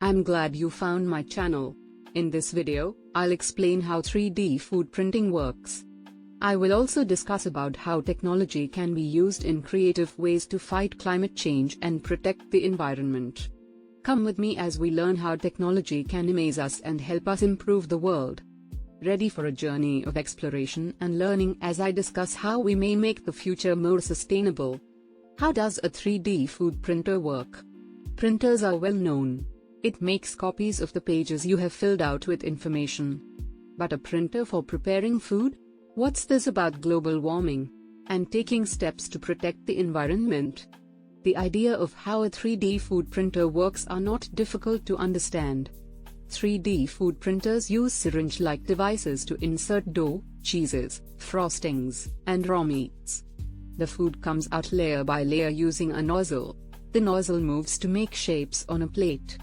I'm glad you found my channel. In this video, I'll explain how 3D food printing works. I will also discuss about how technology can be used in creative ways to fight climate change and protect the environment. Come with me as we learn how technology can amaze us and help us improve the world. Ready for a journey of exploration and learning as I discuss how we may make the future more sustainable. How does a 3D food printer work? Printers are well known. It makes copies of the pages you have filled out with information. But a printer for preparing food? What's this about global warming and taking steps to protect the environment? The idea of how a 3D food printer works are not difficult to understand. 3D food printers use syringe-like devices to insert dough, cheeses, frostings, and raw meats. The food comes out layer by layer using a nozzle. The nozzle moves to make shapes on a plate.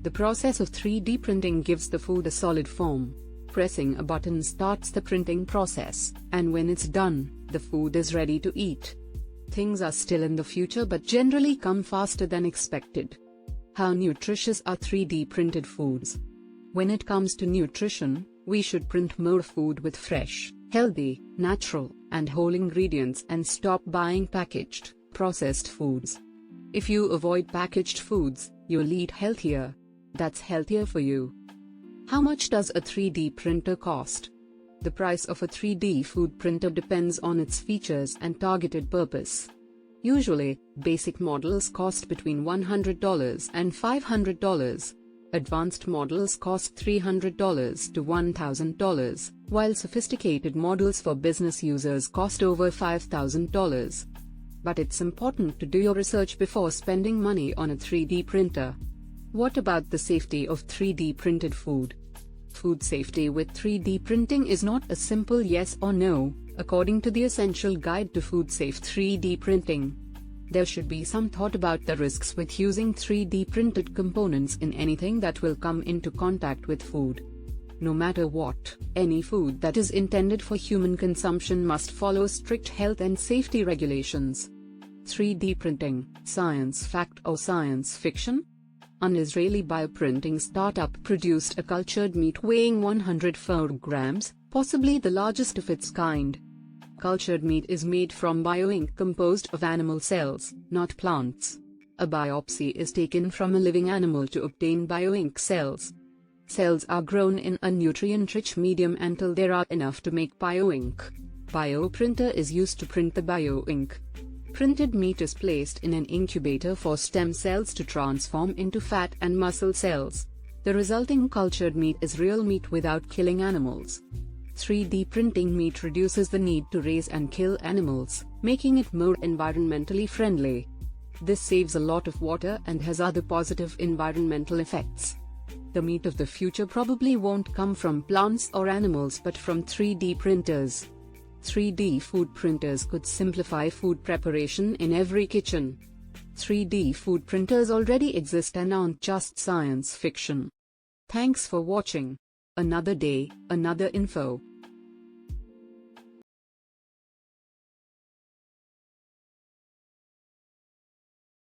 The process of 3D printing gives the food a solid form. Pressing a button starts the printing process, and when it's done, the food is ready to eat. Things are still in the future but generally come faster than expected. How nutritious are 3D printed foods? When it comes to nutrition, we should print more food with fresh, healthy, natural, and whole ingredients and stop buying packaged, processed foods. If you avoid packaged foods, you'll eat healthier. That's healthier for you. How much does a 3D printer cost? The price of a 3D food printer depends on its features and targeted purpose. Usually, basic models cost between $100 and $500. Advanced models cost $300 to $1,000, while sophisticated models for business users cost over $5,000. But it's important to do your research before spending money on a 3D printer. What about the safety of 3D printed food? Food safety with 3D printing is not a simple yes or no, according to the Essential Guide to Food Safe 3D Printing. There should be some thought about the risks with using 3D printed components in anything that will come into contact with food. No matter what, any food that is intended for human consumption must follow strict health and safety regulations. 3D printing, science fact or science fiction? An Israeli bioprinting startup produced a cultured meat weighing 104 grams, possibly the largest of its kind. Cultured meat is made from bioink composed of animal cells, not plants. A biopsy is taken from a living animal to obtain bioink cells. Cells are grown in a nutrient-rich medium until there are enough to make bioink. Bioprinter is used to print the bioink. Printed meat is placed in an incubator for stem cells to transform into fat and muscle cells. The resulting cultured meat is real meat without killing animals. 3D printing meat reduces the need to raise and kill animals, making it more environmentally friendly. This saves a lot of water and has other positive environmental effects. The meat of the future probably won't come from plants or animals but from 3D printers. 3D food printers could simplify food preparation in every kitchen. 3D food printers already exist and aren't just science fiction. Thanks for watching. Another day, another info.